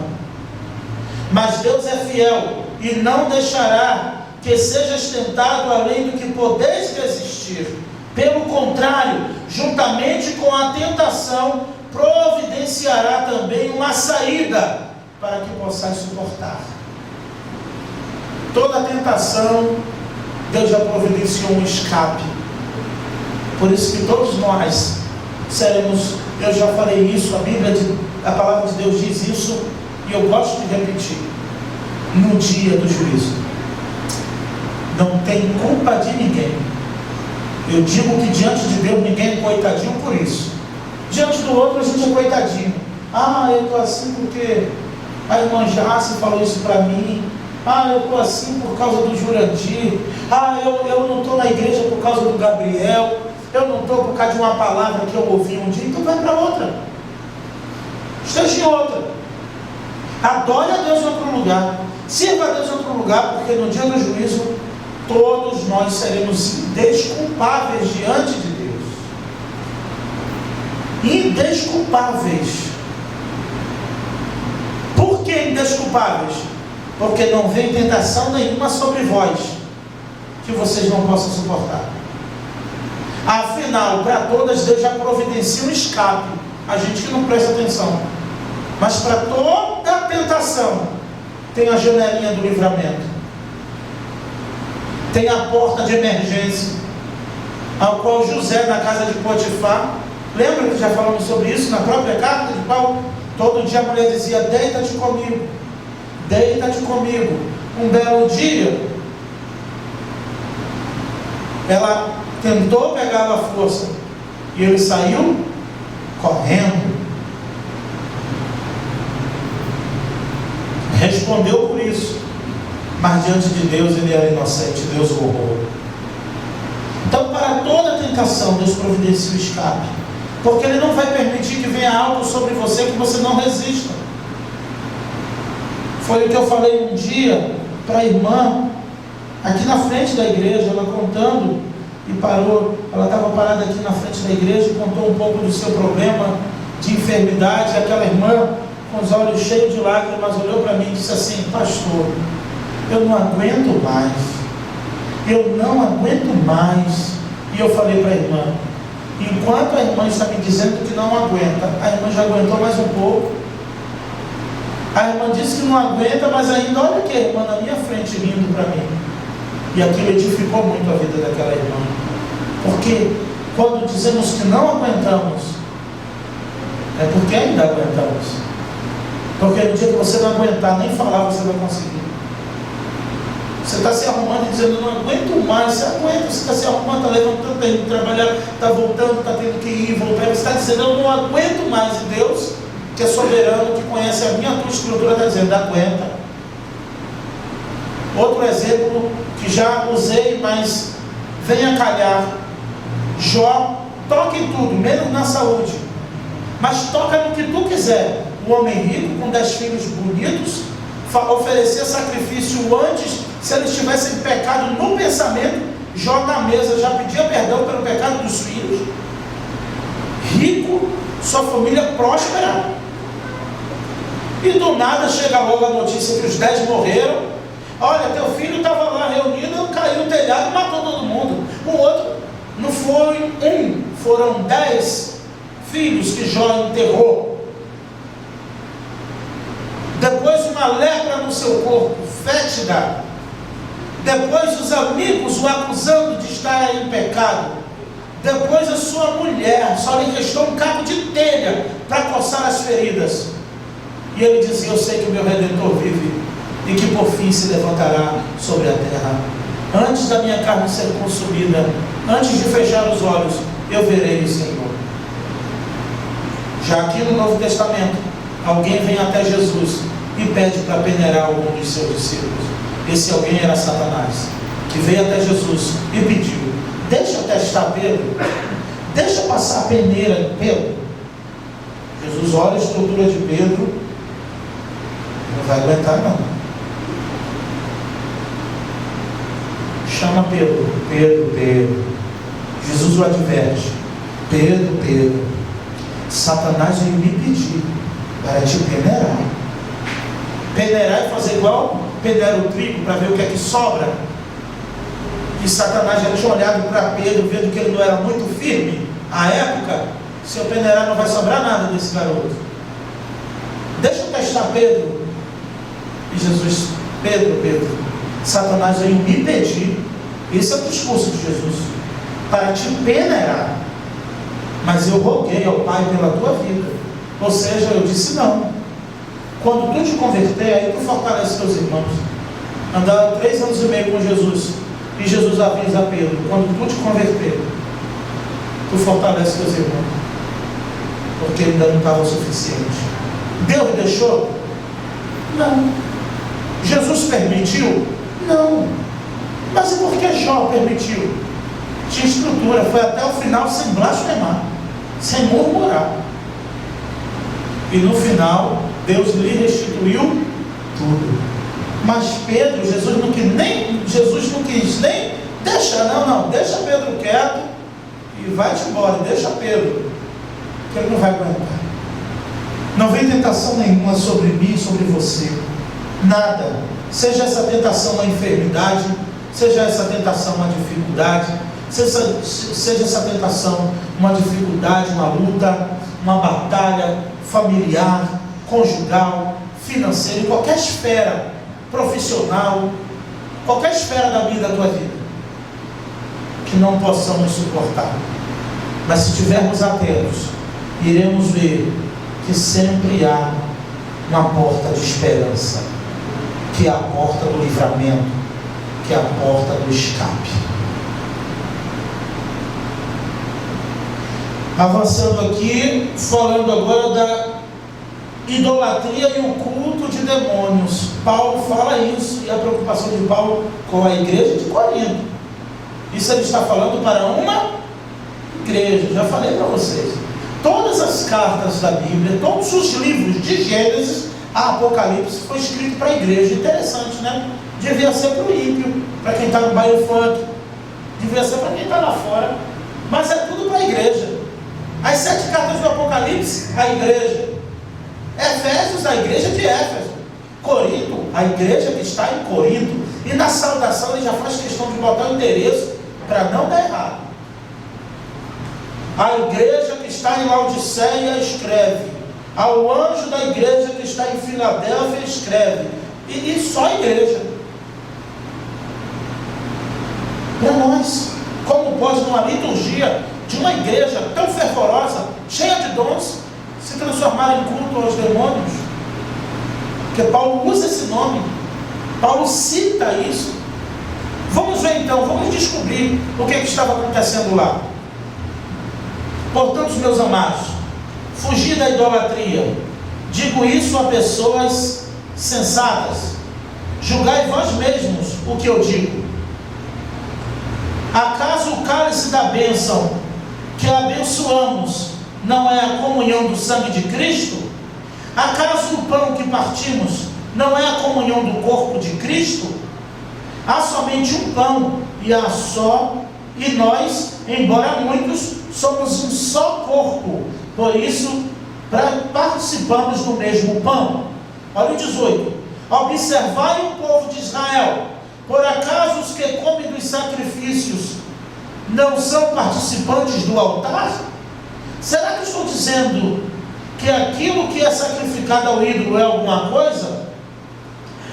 mas Deus é fiel e não deixará que sejas tentado além do que podeis resistir. Pelo contrário, juntamente com a tentação, providenciará também uma saída para que possais suportar. Toda tentação, Deus já providenciou um escape. Por isso que todos nós seremos, eu já falei isso, a palavra de Deus diz isso, e eu gosto de repetir, no dia do juízo. Não tem culpa de ninguém. Eu digo que diante de Deus ninguém é coitadinho por isso. Diante do outro a gente é coitadinho. Eu estou assim porque a irmã Jace falou isso para mim. Eu estou assim por causa do Jurandir. Eu não estou na igreja por causa do Gabriel. Eu não estou por causa de uma palavra que eu ouvi um dia. Então vai para outra. Esteja em outra. Adore a Deus em outro lugar. Sirva a Deus em outro lugar, porque no dia do juízo todos nós seremos indesculpáveis diante de Deus. Indesculpáveis. Por que indesculpáveis? Porque não vem tentação nenhuma sobre vós que vocês não possam suportar. Afinal, para todas Deus já providencia um escape. A gente que não presta atenção. Mas para toda tentação tem a janelinha do livramento. Tem a porta de emergência, ao qual José, na casa de Potifar, lembra que já falamos sobre isso na própria carta de Paulo? Todo dia a mulher dizia: deita-te comigo, deita-te comigo. Um belo dia, ela tentou pegá-lo à força, e ele saiu correndo. Respondeu por isso. Mas diante de Deus ele era inocente, Deus o honrou. Então, para toda tentação, Deus providencia o escape, porque Ele não vai permitir que venha algo sobre você que você não resista. Foi o que eu falei um dia para a irmã, aqui na frente da igreja, ela contando, e parou, ela estava parada aqui na frente da igreja e contou um pouco do seu problema de enfermidade. Aquela irmã, com os olhos cheios de lágrimas, olhou para mim e disse assim: pastor, eu não aguento mais, eu não aguento mais. E eu falei para a irmã, enquanto a irmã está me dizendo que não aguenta, a irmã já aguentou mais um pouco. A irmã disse que não aguenta, mas ainda, olha que a irmã na minha frente rindo para mim. E aquilo edificou muito a vida daquela irmã. Porque quando dizemos que não aguentamos, é porque ainda aguentamos. Porque no dia que você não aguentar nem falar, você vai conseguir. Você está se arrumando e dizendo: eu não aguento aguento mais. Você aguenta, você está se arrumando, está levantando, está indo trabalhar, está voltando, está tendo que ir, voltar. Você está dizendo, eu não aguento mais. E Deus, que é soberano, que conhece a minha tua estrutura, está dizendo, aguenta. Outro exemplo que já usei, mas venha calhar. Jó, toca em tudo, menos na saúde, mas toca no que tu quiser. O homem rico, com 10 filhos bonitos, oferecer sacrifício antes, se eles tivessem pecado no pensamento, Jó na mesa já pedia perdão pelo pecado dos filhos. Rico, sua família próspera, e do nada chega logo a notícia que os 10 morreram. Olha, teu filho estava lá reunido, caiu o telhado e matou todo mundo. O outro, não foi um, foram 10 filhos que Jó enterrou. Depois uma lepra no seu corpo, fétida. Depois os amigos o acusando de estar em pecado. Depois a sua mulher só lhe restou um cabo de telha para coçar as feridas. E ele dizia, eu sei que o meu Redentor vive e que por fim se levantará sobre a terra. Antes da minha carne ser consumida, antes de fechar os olhos, eu verei o Senhor. Já aqui no Novo Testamento, alguém vem até Jesus e pede para peneirar algum dos seus discípulos. Esse alguém era Satanás, que veio até Jesus e pediu, deixa eu testar Pedro, deixa eu passar a peneira em Pedro. Jesus olha a estrutura de Pedro, não vai aguentar não. Chama Pedro, Pedro. Jesus o adverte, Pedro, Satanás veio me pedir para te peneirar. Peneirar é fazer igual peneira o trigo para ver o que é que sobra. E Satanás já tinha olhado para Pedro, vendo que ele não era muito firme à época. Se eu peneirar não vai sobrar nada desse garoto. Deixa eu testar Pedro. E Jesus, Pedro, Satanás veio me pedir. Esse é o discurso de Jesus, para te peneirar. Mas eu roguei ao Pai pela tua vida. Ou seja, eu disse não. Quando tu te converter, aí tu fortalece teus irmãos. Andaram 3 anos e meio com Jesus. E Jesus avisa a Pedro, quando tu te converter, tu fortalece teus irmãos. Porque ainda não estava o suficiente. Deus deixou? Não. Jesus permitiu? Não. Mas e por que Jó permitiu? Tinha estrutura, foi até o final sem blasfemar, sem murmurar. E no final, Deus lhe restituiu tudo. Mas Pedro, Jesus não quis nem deixa, não, deixa Pedro quieto e vai-te embora, deixa Pedro, que ele não vai aguentar. Não vem tentação nenhuma sobre mim, sobre você, nada. Seja essa tentação uma enfermidade, seja essa tentação uma dificuldade, seja essa tentação uma dificuldade, uma luta, uma batalha familiar, conjugal, financeira, em qualquer esfera, profissional, qualquer esfera da vida da tua vida, que não possamos suportar. Mas se estivermos atentos, iremos ver que sempre há uma porta de esperança, que é a porta do livramento, que é a porta do escape. Avançando aqui, falando agora da idolatria e o culto de demônios. Paulo fala isso, e a preocupação de Paulo com a igreja de Corinto. Isso ele está falando para uma igreja. Já falei para vocês, todas as cartas da Bíblia, todos os livros de Gênesis a Apocalipse foi escrito para a igreja. Interessante, né? Devia ser para o ímpio, para quem está no baile funk, devia ser para quem está lá fora, mas é tudo para a igreja. As 7 cartas do Apocalipse, a igreja. Efésios, a igreja de Éfeso. Corinto, a igreja que está em Corinto. E na saudação ele já faz questão de botar o endereço para não dar errado. A igreja que está em Laodiceia escreve. Ao anjo da igreja que está em Filadélfia escreve. E só a igreja. Para nós, como pode numa liturgia de uma igreja tão fervorosa, cheia de dons, se transformar em culto aos demônios? Porque Paulo usa esse nome, Paulo cita isso. Vamos ver então, vamos descobrir o que estava acontecendo lá. Portanto, meus amados, fugir da idolatria. Digo isso a pessoas sensatas. Julgai vós mesmos o que eu digo. Acaso o cálice da bênção que abençoamos não é a comunhão do sangue de Cristo? Acaso o pão que partimos não é a comunhão do corpo de Cristo? Há somente um pão e nós, embora muitos, somos um só corpo. Por isso, participamos do mesmo pão. Olha o 18. Observai o povo de Israel. Por acaso os que comem dos sacrifícios não são participantes do altar? Será que estou dizendo que aquilo que é sacrificado ao ídolo é alguma coisa?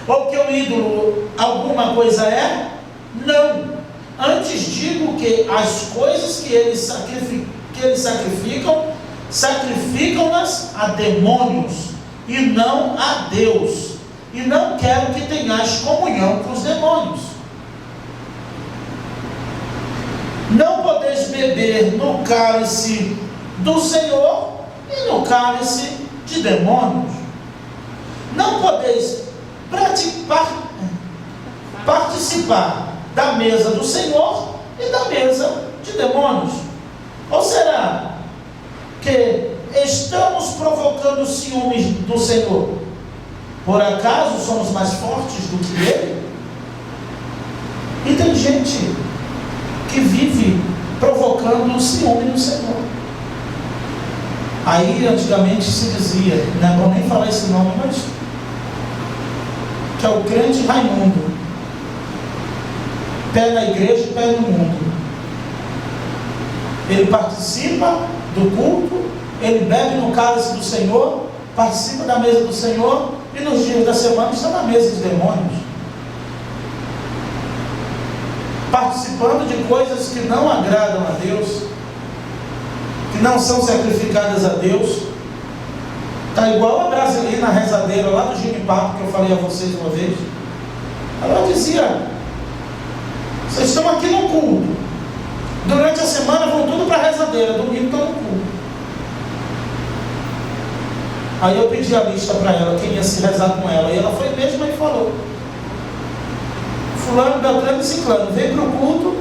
Ou que o ídolo alguma coisa é? Não. Antes digo que as coisas que eles sacrificam, sacrificam-nas a demônios e não a Deus. E não quero que tenhais comunhão com os demônios. Não podeis beber no cálice do Senhor e no cálice de demônios. Não podeis participar da mesa do Senhor e da mesa de demônios. Ou será que estamos provocando ciúmes do Senhor? Por acaso somos mais fortes do que Ele? E tem gente que vive provocando ciúme no Senhor. Aí antigamente se dizia, não é bom nem falar esse nome, mas que é o crente Raimundo, pé na igreja e pé no mundo. Ele participa do culto, ele bebe no cálice do Senhor, participa da mesa do Senhor, e nos dias da semana está na mesa dos demônios, participando de coisas que não agradam a Deus, que não são sacrificadas a Deus. Está igual a brasileira rezadeira lá do Ginipapo, que eu falei a vocês uma vez. Ela dizia: vocês estão aqui no culto, durante a semana vão tudo para a rezadeira, domingo estão no culto. Aí eu pedi a lista para ela, quem ia se rezar com ela, e ela foi mesmo e falou: fulano, beltrano e ciclano, vem para o culto,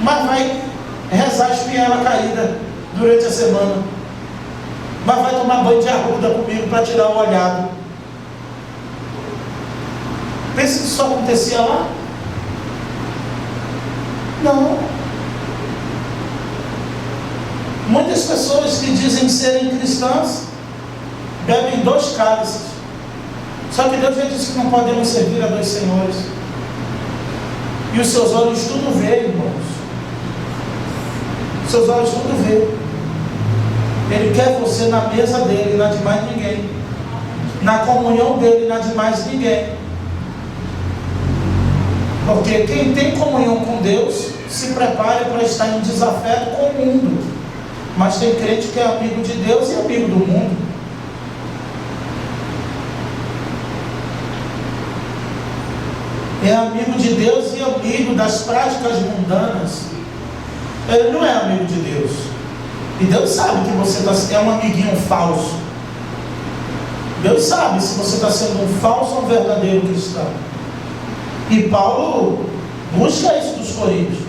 mas vai rezar a espinhela caída durante a semana, mas vai tomar banho de arruda comigo para tirar o olhado. Pensa que isso acontecia lá? Não. Muitas pessoas que dizem serem cristãs bebem 2 cálices. Só que Deus já disse que não podemos servir a 2 senhores. E os seus olhos tudo vê, irmãos. Os seus olhos tudo vê. Ele quer você na mesa dele, não de mais ninguém. Na comunhão dele, não de mais ninguém. Porque quem tem comunhão com Deus se prepara para estar em desafeto com o mundo. Mas tem crente que é amigo de Deus e amigo do mundo. É amigo de Deus e amigo das práticas mundanas. Ele não é amigo de Deus. E Deus sabe que você é um amiguinho falso. Deus sabe se você está sendo um falso ou um verdadeiro cristão. E Paulo busca isso dos coríntios.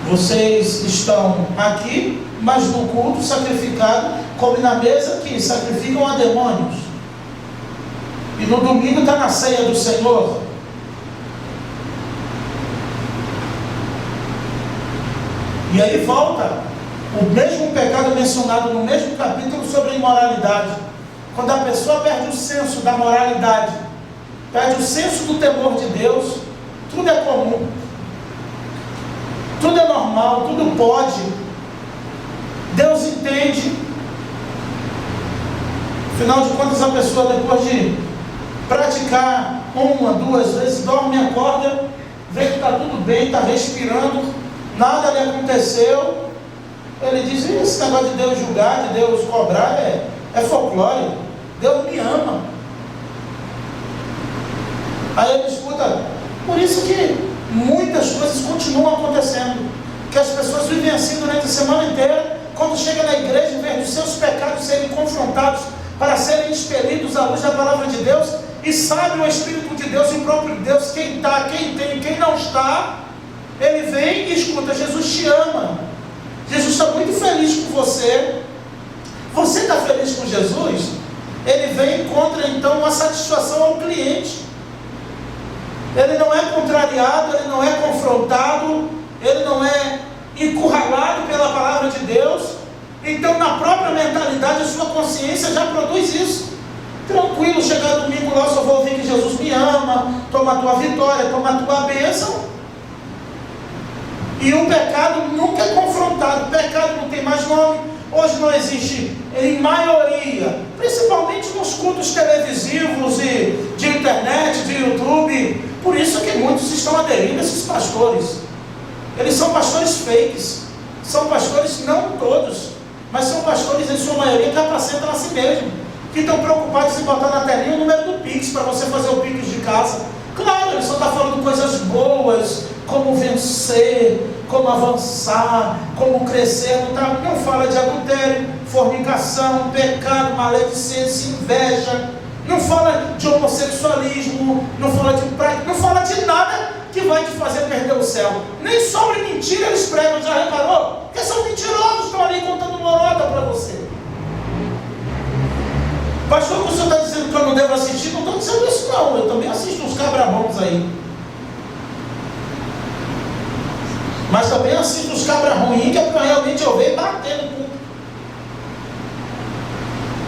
Vocês estão aqui, mas no culto sacrificado, come na mesa que sacrificam a demônios. E no domingo está na ceia do Senhor. E aí volta o mesmo pecado mencionado no mesmo capítulo sobre a imoralidade. Quando a pessoa perde o senso da moralidade, perde o senso do temor de Deus, tudo é comum, tudo é normal, tudo pode. Deus entende. Afinal de contas, a pessoa, depois de praticar 1, 2 vezes, dorme e acorda, vê que está tudo bem, está respirando, nada lhe aconteceu. Ele diz: esse negócio de Deus julgar, de Deus cobrar é folclore. Deus me ama. Aí ele escuta: por isso que muitas coisas continuam acontecendo, que as pessoas vivem assim durante a semana inteira. Quando chega na igreja, em vez dos seus pecados serem confrontados para serem expelidos à luz da palavra de Deus, e sabe o Espírito de Deus e o próprio Deus, quem está, quem tem, quem não está, ele vem e escuta: Jesus te ama, Jesus está muito feliz com você. Você está feliz com Jesus? Ele vem e encontra então uma satisfação ao cliente. Ele não é contrariado, ele não é confrontado, ele não é encurralado pela palavra de Deus. Então, na própria mentalidade, a sua consciência já produz isso. Tranquilo, chegar domingo lá, eu só vou ouvir que Jesus me ama, toma a tua vitória, toma a tua bênção. E o pecado nunca é confrontado, o pecado não tem mais nome. Hoje não existe, em maioria, principalmente nos cultos televisivos e de internet, de YouTube. Por isso que muitos estão aderindo a esses pastores. Eles são pastores fakes, são pastores, não todos, mas são pastores em sua maioria que apacentam a si mesmo, que estão preocupados em botar na telinha o número do Pix, para você fazer o Pix de casa. Claro, ele só está falando coisas boas, como vencer, como avançar, como crescer. Não fala de adultério, fornicação, pecado, maledicência, inveja. Não fala de homossexualismo, não fala de prática, não fala de nada que vai te fazer perder o céu. Nem sobre mentira eles pregam, já reparou? Porque são mentirosos, estão ali contando lorota para você. Pastor, o senhor está dizendo que eu não devo assistir? Não estou dizendo isso não, eu também assisto uns cabrabons aí. Mas também assisto os cabras ruins, que é para realmente eu ver batendo.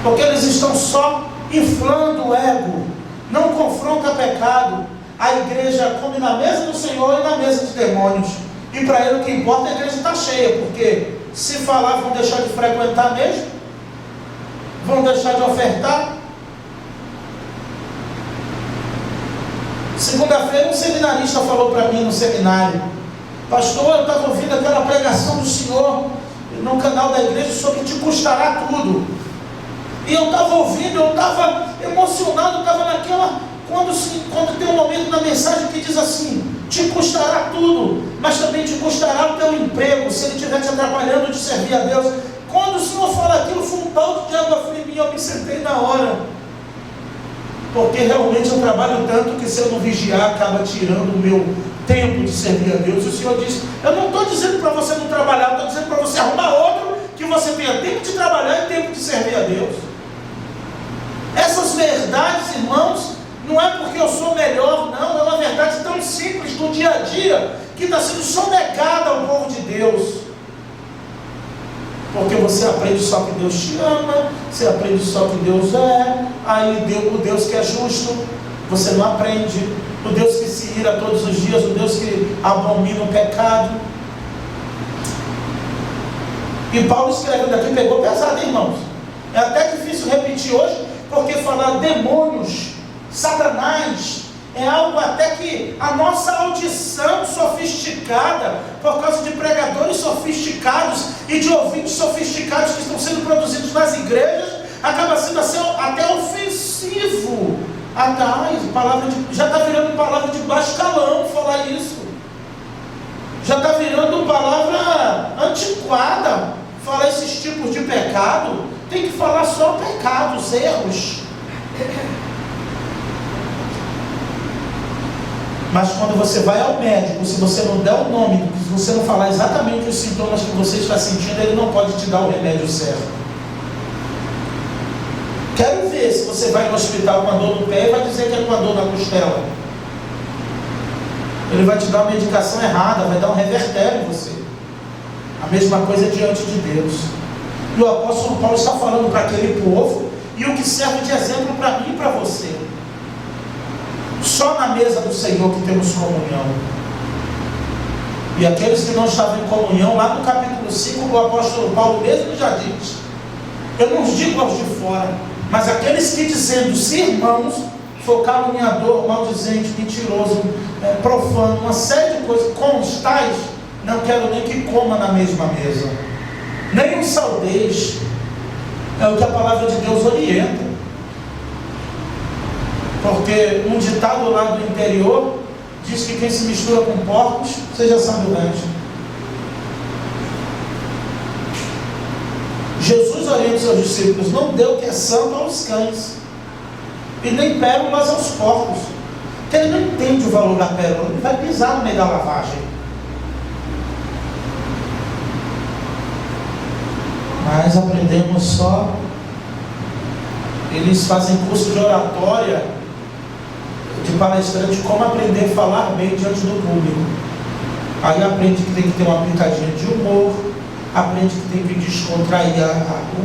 Porque eles estão só inflando o ego, não confronta pecado. A igreja come na mesa do Senhor e na mesa de demônios. E para ele o que importa é a igreja estar cheia, porque se falar vão deixar de frequentar mesmo, vão deixar de ofertar. Segunda-feira um seminarista falou para mim no seminário: pastor, eu estava ouvindo aquela pregação do senhor no canal da igreja sobre te custará tudo. E eu estava ouvindo, eu estava emocionado, eu estava naquela, quando tem um momento na mensagem que diz assim: te custará tudo, mas também te custará o teu emprego, se ele estiver te atrapalhando de servir a Deus. Quando o Senhor fala aquilo, foi um balde de água fria em mim, eu me sentei na hora. Porque realmente eu trabalho tanto que se eu não vigiar, acaba tirando o meu tempo de servir a Deus. E o Senhor disse: eu não estou dizendo para você não trabalhar, eu estou dizendo para você arrumar outro, que você tenha tempo de trabalhar e tempo de servir a Deus. Essas verdades, irmãos, não é porque eu sou melhor, não, é uma verdade tão simples do dia a dia, que está sendo sonegada ao povo de Deus. Porque você aprende só que Deus te ama, você aprende só que Deus é, aí o Deus que é justo, você não aprende, o Deus que se ira todos os dias, o Deus que abomina o pecado. E Paulo escrevendo aqui pegou pesado, irmãos. É até difícil repetir hoje, porque falar demônios, Satanás, é algo até que a nossa audição sofisticada, por causa de pregadores sofisticados e de ouvintes sofisticados que estão sendo produzidos nas igrejas, acaba sendo assim, até ofensivo. Já está virando palavra de baixo calão falar isso. Já está virando palavra antiquada falar esses tipos de pecado. Tem que falar só pecados, erros. Mas quando você vai ao médico, se você não der o nome, se você não falar exatamente os sintomas que você está sentindo, ele não pode te dar o remédio certo. Quero ver se você vai no hospital com a dor no pé e vai dizer que é com a dor na costela. Ele vai te dar uma medicação errada, vai dar um revertério em você. A mesma coisa diante de Deus. E o apóstolo Paulo está falando para aquele povo, e o que serve de exemplo para mim e para você. Só na mesa do Senhor que temos comunhão. E aqueles que não estavam em comunhão, lá no capítulo 5, o apóstolo Paulo mesmo já diz: eu não digo aos de fora, mas aqueles que dizendo-se irmãos, for caluniador, maldizente, mentiroso, profano, uma série de coisas, com os tais, não quero nem que coma na mesma mesa, nem um saudeis. É o que a palavra de Deus orienta. Porque um ditado lá do interior diz que quem se mistura com porcos, você já sabe o resto. Jesus orienta os seus discípulos: não dê o que é santo aos cães, e nem pérolas aos porcos. Porque ele não entende o valor da pérola, ele vai pisar no meio da lavagem. Mas aprendemos só. Eles fazem curso de oratória, de palestrante, como aprender a falar bem diante do público. Aí aprende que tem que ter uma pitadinha de humor, aprende que tem que descontrair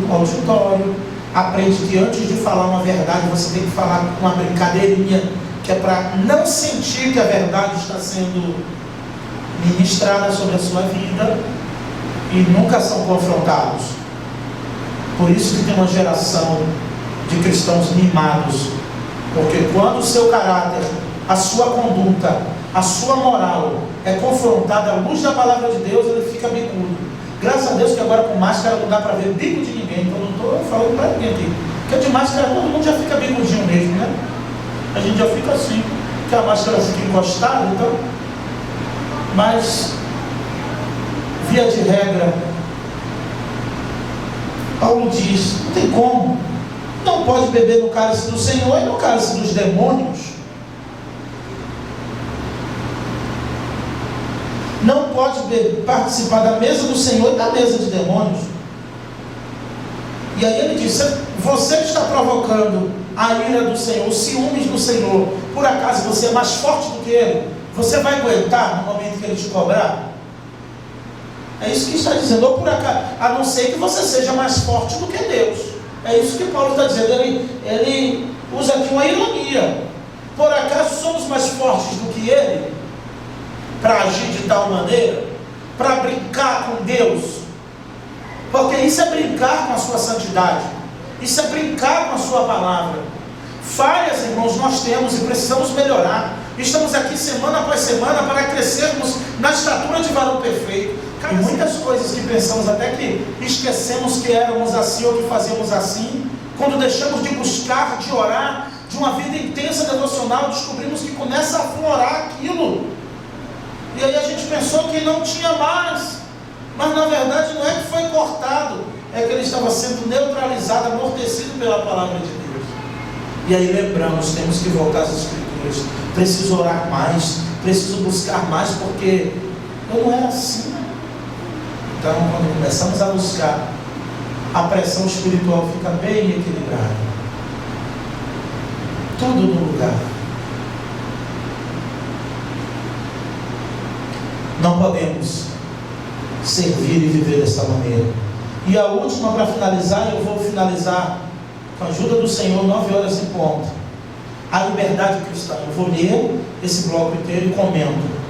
o auditório, aprende que antes de falar uma verdade você tem que falar com uma brincadeirinha, que é para não sentir que a verdade está sendo ministrada sobre a sua vida, e nunca são confrontados. Por isso que tem uma geração de cristãos mimados, porque quando o seu caráter, a sua conduta, a sua moral é confrontada à luz da palavra de Deus, ele fica bicudo. Graças a Deus que agora com máscara não dá para ver bico de ninguém, então não estou falando para ninguém aqui, porque de máscara todo mundo já fica bicudinho mesmo, né? A gente já fica assim, porque a máscara fica encostada, então. Mas, via de regra, Paulo diz: não tem como, não pode beber no cálice do Senhor e no cálice dos demônios. Não pode participar da mesa do Senhor e da mesa de demônios. E aí ele diz: você que está provocando a ira do Senhor, os ciúmes do Senhor, por acaso você é mais forte do que ele? Você vai aguentar no momento que ele te cobrar? É isso que está dizendo. Ou por acaso, a não ser que você seja mais forte do que Deus. É isso que Paulo está dizendo. Ele usa aqui uma ironia. Por acaso somos mais fortes do que ele para agir de tal maneira, para brincar com Deus? Porque isso é brincar com a sua santidade, isso é brincar com a sua palavra. Falhas, irmãos, nós temos e precisamos melhorar. Estamos aqui semana após semana para crescermos na estatura de varão perfeito. E muitas coisas que pensamos até que esquecemos que éramos assim ou que fazíamos assim, quando deixamos de buscar, de orar, de uma vida intensa devocional, descobrimos que começa a aflorar aquilo. E aí a gente pensou que não tinha mais, mas na verdade não é que foi cortado, é que ele estava sendo neutralizado, amortecido pela palavra de Deus. E aí lembramos, temos que voltar às Escrituras, preciso orar mais, preciso buscar mais, porque eu não era assim. Então, quando começamos a buscar, a pressão espiritual fica bem equilibrada, tudo no lugar. Não podemos servir e viver dessa maneira. E a última, para finalizar, eu vou finalizar com a ajuda do Senhor, 9 horas em ponto. A liberdade cristã. Eu vou ler esse bloco inteiro e comento.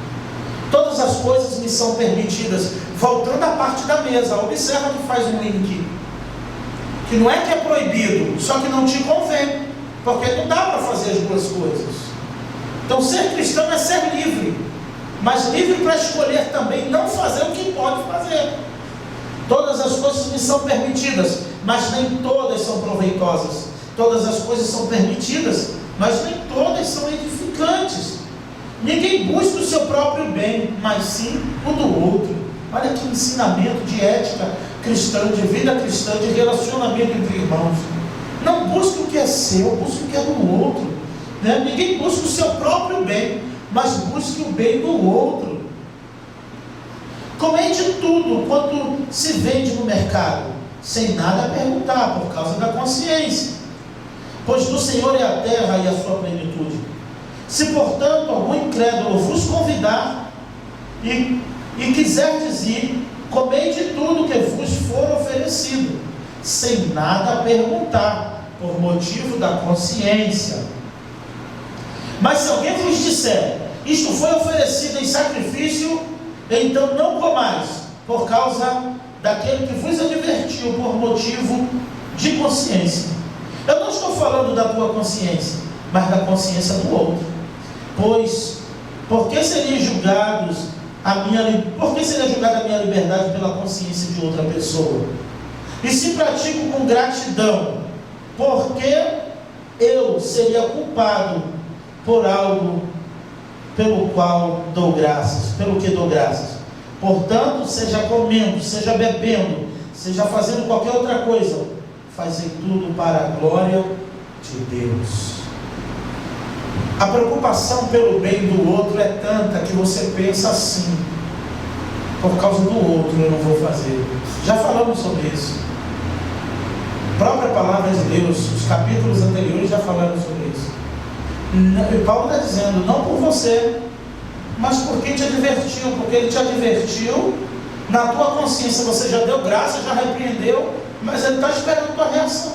Todas as coisas me são permitidas. Voltando à parte da mesa, observa que faz um link. Que não é que é proibido, só que não te convém. Porque não dá para fazer as duas coisas. Então ser cristão é ser livre. Mas livre para escolher também não fazer o que pode fazer. Todas as coisas me são permitidas, mas nem todas são proveitosas. Todas as coisas são permitidas, mas nem todas são edificantes. Ninguém busca o seu próprio bem, mas sim o do outro. Olha que ensinamento de ética cristã, de vida cristã, de relacionamento entre irmãos. Não busque o que é seu, busque o que é do outro, né? Ninguém busca o seu próprio bem, mas busque o bem do outro. Comente tudo quanto se vende no mercado, sem nada perguntar, por causa da consciência. Pois do Senhor é a terra e a sua plenitude. Se, portanto, algum incrédulo vos convidar e quiserdes ir, comei de tudo que vos for oferecido, sem nada perguntar, por motivo da consciência. Mas se alguém vos disser, isto foi oferecido em sacrifício, então não comais, por causa daquele que vos advertiu, por motivo de consciência. Eu não estou falando da tua consciência, mas da consciência do outro. Pois, por que seria julgada a minha liberdade pela consciência de outra pessoa? E se pratico com gratidão, por que eu seria culpado por algo pelo qual dou graças, pelo que dou graças. Portanto, seja comendo, seja bebendo, seja fazendo qualquer outra coisa, fazem tudo para a glória de Deus. A preocupação pelo bem do outro é tanta que você pensa assim: por causa do outro eu não vou fazer. Já falamos sobre isso. A própria palavra de Deus, os capítulos anteriores já falaram sobre isso. E Paulo está dizendo, não por você, mas por quem te advertiu, porque ele te advertiu, na tua consciência você já deu graça, já repreendeu, mas ele está esperando a tua reação.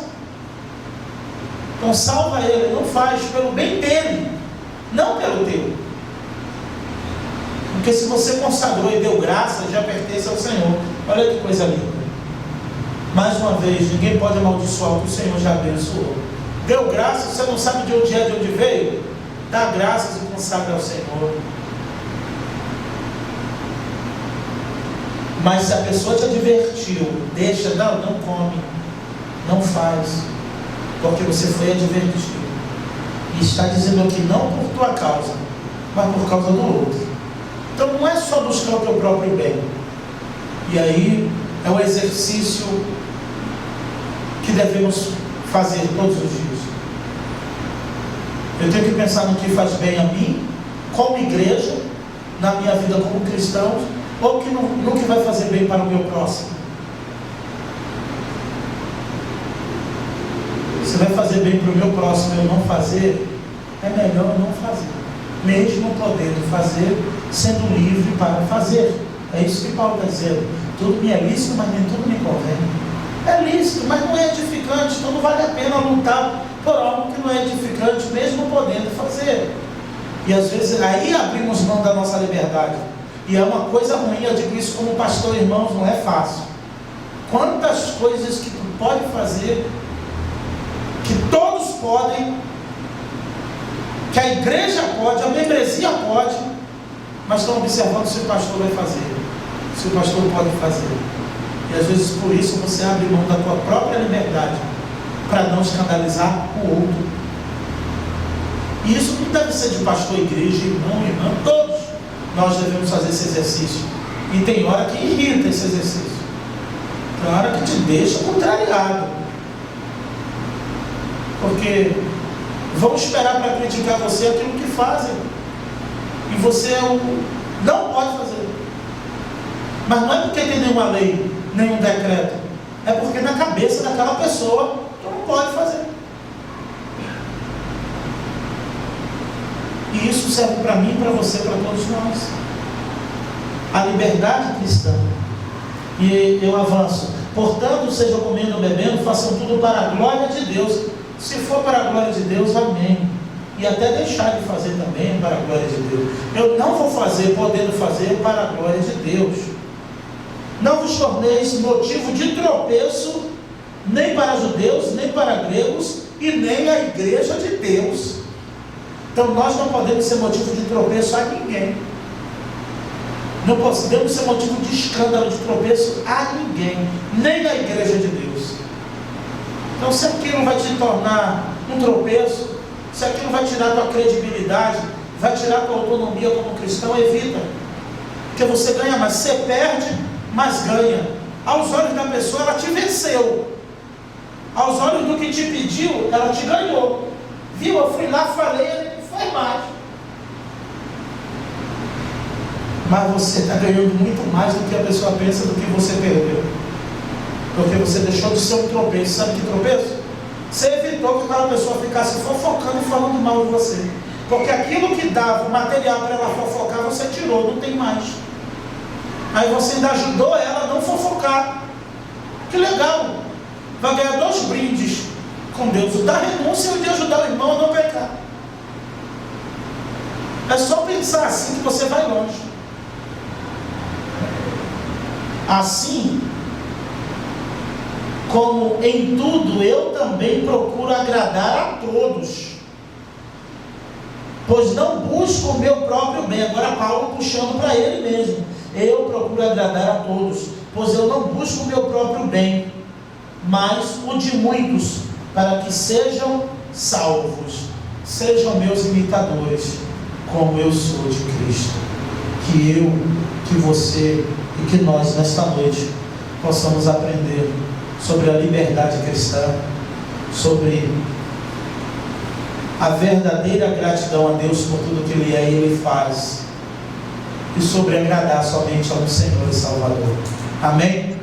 Então salva ele, não faz, pelo bem dele, não pelo teu. Porque se você consagrou e deu graça, já pertence ao Senhor. Olha que coisa linda. Mais uma vez, ninguém pode amaldiçoar o que o Senhor já abençoou. Deu graça, você não sabe de onde é, de onde veio? Dá graças e consagra ao Senhor. Mas se a pessoa te advertiu, deixa, não come, não faz, porque você foi advertido. E está dizendo aqui, não por tua causa, mas por causa do outro. Então não é só buscar o teu próprio bem. E aí é o exercício que devemos fazer todos os dias. Eu tenho que pensar no que faz bem a mim, como igreja, na minha vida como cristão, ou no que vai fazer bem para o meu próximo. Se vai fazer bem para o meu próximo e eu não fazer, é melhor eu não fazer, mesmo podendo fazer, sendo livre para fazer. É isso que Paulo está dizendo. Tudo me é lícito, mas nem tudo me convém. É lícito, mas não é edificante, então não vale a pena lutar por algo que não é edificante, mesmo podendo fazer. E às vezes aí abrimos mão da nossa liberdade. E é uma coisa ruim, eu digo isso como pastor, irmãos, não é fácil. Quantas coisas que tu pode fazer, que todos podem, que a igreja pode, a membresia pode, mas estão observando se o pastor vai fazer, se o pastor pode fazer. E às vezes por isso você abre mão da tua própria liberdade, para não escandalizar o outro. E isso não deve ser de pastor, igreja, irmão, todos nós devemos fazer esse exercício. E tem hora que irrita esse exercício, tem hora que te deixa contrariado, porque vão esperar para criticar você aquilo que fazem, e você não pode fazer. Mas não é porque tem nenhuma lei, nenhum decreto, é porque na cabeça daquela pessoa tu não pode fazer. E isso serve para mim, para você, para todos nós. A liberdade cristã. E eu avanço. Portanto, sejam comendo ou bebendo, façam tudo para a glória de Deus. Se for para a glória de Deus, amém. E até deixar de fazer também para a glória de Deus. Eu não vou fazer, podendo fazer para a glória de Deus. Não vos torneis motivo de tropeço, nem para judeus, nem para gregos, e nem a igreja de Deus. Então nós não podemos ser motivo de tropeço a ninguém. Não podemos ser motivo de escândalo, de tropeço a ninguém, nem a igreja de Deus. Então se aquilo vai te tornar um tropeço, se aquilo vai tirar a tua credibilidade, vai tirar a tua autonomia como cristão, evita. Porque você ganha, mas você perde, mas ganha. Aos olhos da pessoa, ela te venceu. Aos olhos do que te pediu, ela te ganhou. Viu? Eu fui lá, falei, ele não foi mais. Mas você está ganhando muito mais do que a pessoa pensa, do que você perdeu. Porque você deixou de ser um tropeço. Sabe que tropeço? Você evitou que aquela pessoa ficasse fofocando e falando mal de você. Porque aquilo que dava o material para ela fofocar, você tirou, não tem mais. Aí você ainda ajudou ela a não fofocar. Que legal! Vai ganhar 2 brindes com Deus: o da renúncia e o de ajudar o irmão a não pecar. É só pensar assim que você vai longe. Assim como em tudo eu também procuro agradar a todos, pois não busco o meu próprio bem. Agora Paulo puxando para ele mesmo. Eu procuro agradar a todos, pois eu não busco o meu próprio bem, mas o de muitos, para que sejam salvos. Sejam meus imitadores. como eu sou de Cristo. Que eu, que você e que nós nesta noite possamos aprender sobre a liberdade cristã, sobre a verdadeira gratidão a Deus por tudo que Ele é e Ele faz, e sobre agradar somente ao Senhor e Salvador. Amém?